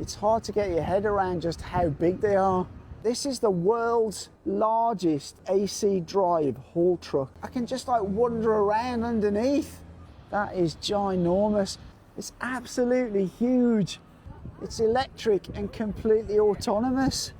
It's hard to get your head around just how big they are. This is the world's largest AC drive haul truck. I can just like wander around underneath. That is ginormous. It's absolutely huge. It's electric and completely autonomous.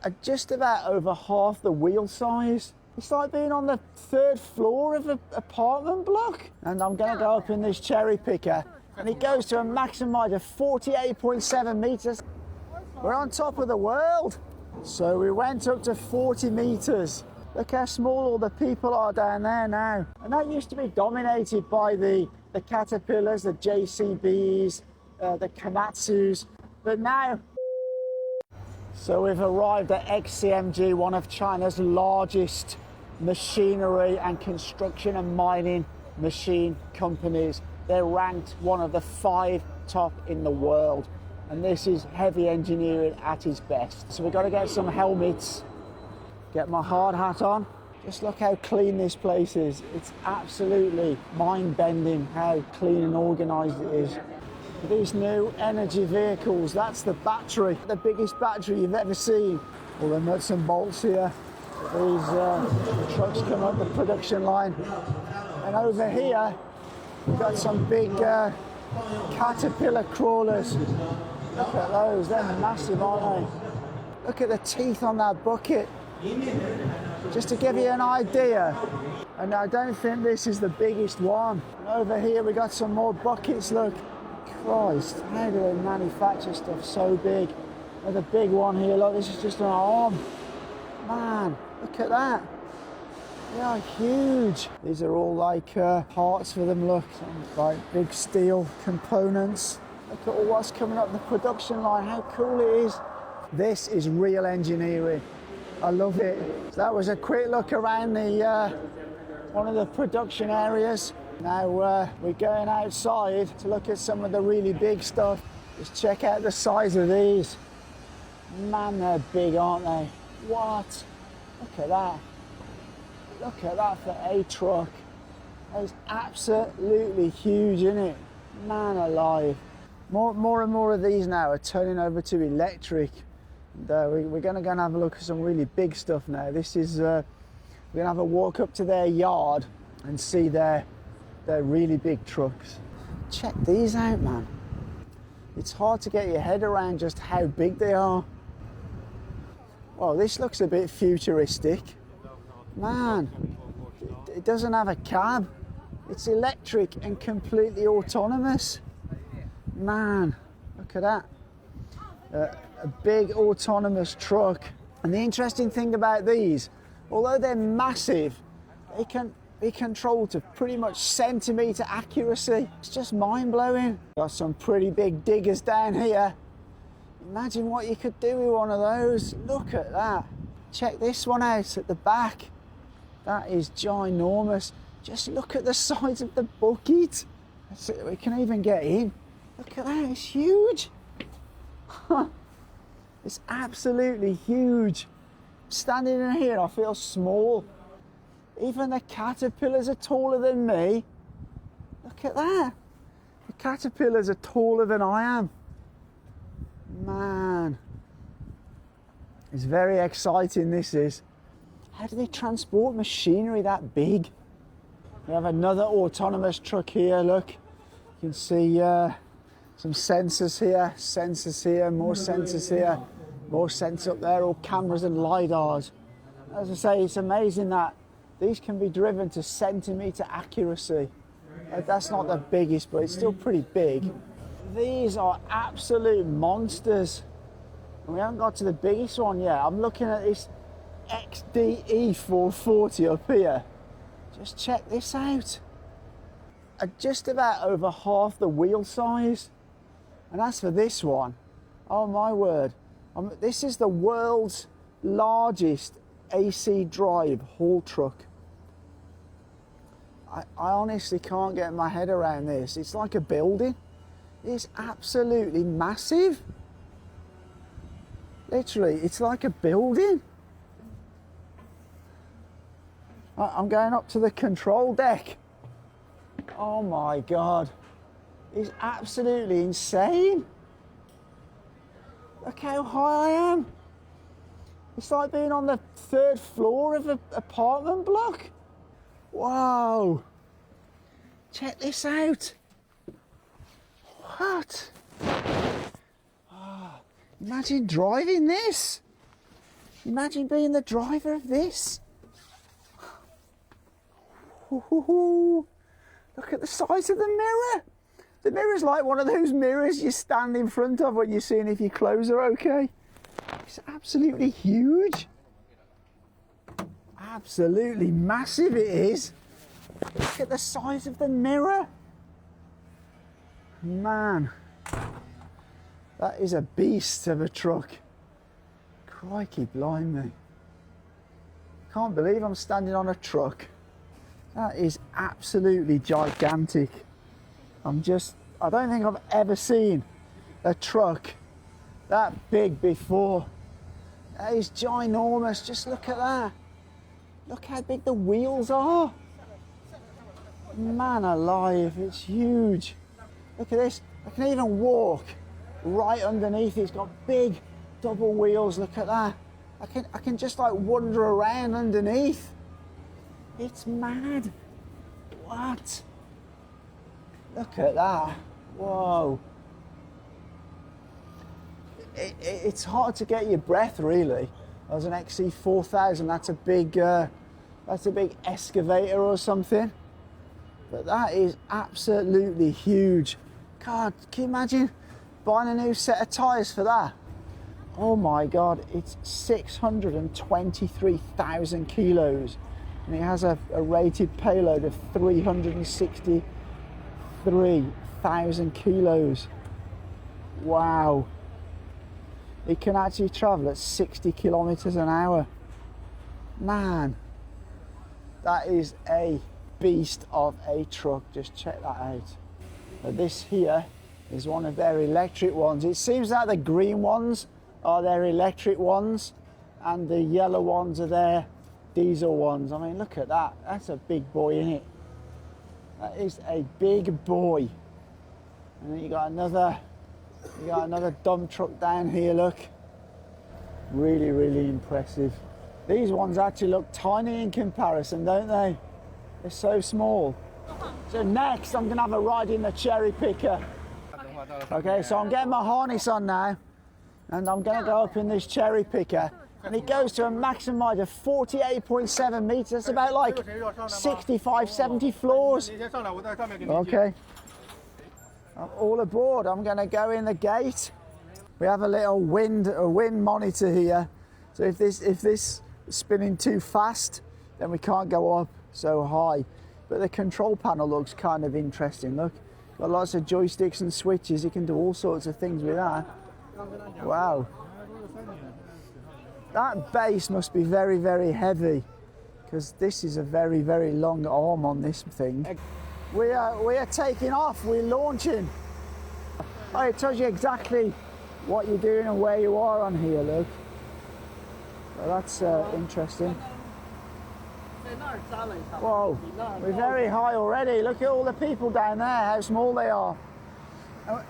At just about over half the wheel size. It's like being on the 3rd floor of an apartment block. And I'm going to go up in this cherry picker, and it goes to a maximum height of 48.7 meters. We're on top of the world. So we went up to 40 meters. Look how small all the people are down there now. And that used to be dominated by the Caterpillars, the JCBs, the Komatsus. But now, so we've arrived at XCMG, one of China's largest machinery and construction and mining machine companies. They're ranked one of the 5 top in the world. And this is heavy engineering at its best. So we've got to get some helmets, get my hard hat on. Just look how clean this place is. It's absolutely mind-bending how clean and organised it is. These new energy vehicles, that's the battery, the biggest battery you've ever seen. All the nuts and bolts here. These trucks come up the production line. And over here, we've got some big Caterpillar crawlers. Look at those, they're massive, aren't they? Look at the teeth on that bucket. Just to give you an idea. And I don't think this is the biggest one. And over here we got some more buckets, look. Christ, how do they manufacture stuff so big? There's a big one here, look, this is just an arm. Man, look at that. They are huge. These are all like parts for them, look. Some, like big steel components. Look at all what's coming up the production line, how cool it is. This is real engineering. I love it. So that was a quick look around the one of the production areas. Now we're going outside to look at some of the really big stuff. Just check out the size of these. Man, they're big, aren't they? What? Look at that. Look at that for a truck. That is absolutely huge, isn't it? Man alive. More and more of these now are turning over to electric. And, we're going to go and have a look at some really big stuff now. This is, we're going to have a walk up to their yard and see their really big trucks. Check these out, man. It's hard to get your head around just how big they are. Well, this looks a bit futuristic. Man, it doesn't have a cab. It's electric and completely autonomous. Man, look at that. A big autonomous truck. And the interesting thing about these, although they're massive, they can be controlled to pretty much centimetre accuracy. It's just mind-blowing. Got some pretty big diggers down here. Imagine what you could do with one of those. Look at that. Check this one out at the back. That is ginormous. Just look at the size of the bucket. We can even get in. Look at that, it's huge. It's absolutely huge. Standing in here, I feel small. Even the Caterpillars are taller than me. Look at that. The Caterpillars are taller than I am. Man. It's very exciting, this is. How do they transport machinery that big? We have another autonomous truck here, look. You can see some sensors here, more sensors here, more sensors up there, all cameras and lidars. As I say, it's amazing that these can be driven to centimetre accuracy. That's not the biggest, but it's still pretty big. These are absolute monsters. And we haven't got to the biggest one yet. I'm looking at this XDE 440 up here. Just check this out. At just about over half the wheel size. And as for this one, oh my word. This is the world's largest AC drive haul truck. I honestly can't get my head around this. It's like a building. It's absolutely massive. Literally, it's like a building. I'm going up to the control deck. Oh my God. It's absolutely insane. Look how high I am. It's like being on the 3rd floor of an apartment block. Whoa. Check this out. What? Oh, imagine driving this. Imagine being the driver of this. Ooh, look at the size of the mirror. The mirror's like one of those mirrors you stand in front of when you're seeing if your clothes are okay. It's absolutely huge. Absolutely massive it is. Look at the size of the mirror. Man, that is a beast of a truck. Crikey blimey. Can't believe I'm standing on a truck. That is absolutely gigantic. I don't think I've ever seen a truck that big before. That is ginormous. Just look at that. Look how big the wheels are. Man alive, it's huge. Look at this. I can even walk right underneath. It's got big double wheels. Look at that. I can just like wander around underneath. It's mad. What? Look at that. Whoa. It's hard to get your breath, really. There's an XC4000. That's a big excavator or something. But that is absolutely huge. God, can you imagine buying a new set of tyres for that? Oh my God, it's 623,000 kilos. And it has a rated payload of 363,000 kilos. Wow. It can actually travel at 60 kilometers an hour. Man, that is a beast of a truck. Just check that out. Now this here is one of their electric ones. It seems that the green ones are their electric ones and the yellow ones are their diesel ones. I mean, look at that. That's a big boy, isn't it? That is a big boy. And then you got another dump truck down here, look. Really, really impressive. These ones actually look tiny in comparison, don't they? They're so small. So next I'm gonna have a ride in the cherry picker. Okay, so I'm getting my harness on now and I'm gonna go up in this cherry picker and it goes to a maximum height of 48.7 meters. That's about like 65, 70 floors. Okay. I'm all aboard. I'm gonna go in the gate. We have a little wind monitor here. So if this is spinning too fast, then we can't go up so high. But the control panel looks kind of interesting. Look, got lots of joysticks and switches. You can do all sorts of things with that. Wow. That base must be very, very heavy because this is a very, very long arm on this thing. We are taking off. We're launching. Oh, it tells you exactly what you're doing and where you are on here. Look. Well, that's interesting. Whoa, we're very high already. Look at all the people down there, how small they are.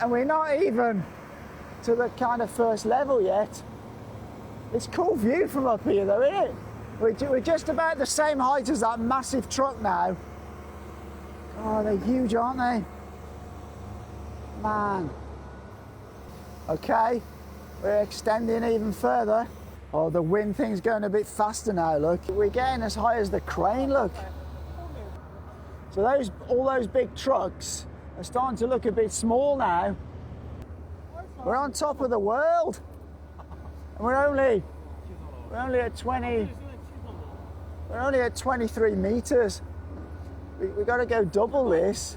And we're not even to the kind of first level yet. It's a cool view from up here though, isn't it? We're just about the same height as that massive truck now. Oh, they're huge, aren't they? Man. Okay, we're extending even further. Oh, the wind thing's going a bit faster now, look. We're getting as high as the crane, look. So all those big trucks are starting to look a bit small now. We're on top of the world. And we're only at 23 meters. We've got to go double this.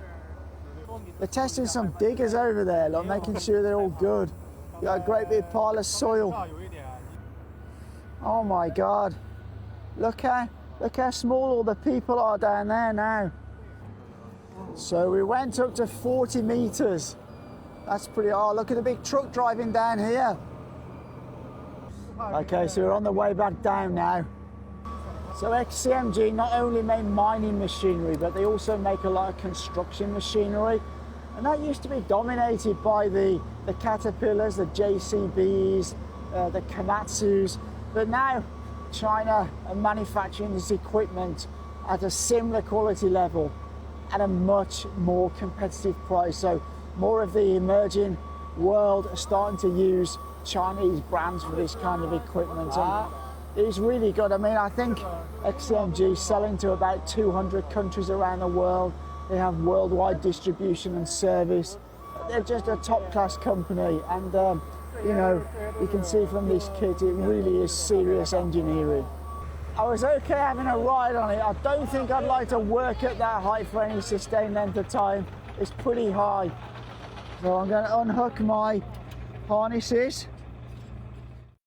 They're testing some diggers over there, look, making sure they're all good. We've got a great big pile of soil. Oh my God, look how small all the people are down there now. So we went up to 40 meters. That's pretty hard. Look at the big truck driving down here. Okay, so we're on the way back down now. So XCMG not only make mining machinery, but they also make a lot of construction machinery. And that used to be dominated by the the Caterpillars, the JCBs, the Komatsus, but now China are manufacturing this equipment at a similar quality level at a much more competitive price. So more of the emerging world are starting to use Chinese brands for this kind of equipment. And it's really good. I mean, I think XCMG is selling to about 200 countries around the world. They have worldwide distribution and service. They're just a top-class company, and you know, you can see from this kit it really is serious engineering. I was okay having a ride on it. I don't think I'd like to work at that height for any sustained length of time. It's pretty high. So I'm going to unhook my harnesses.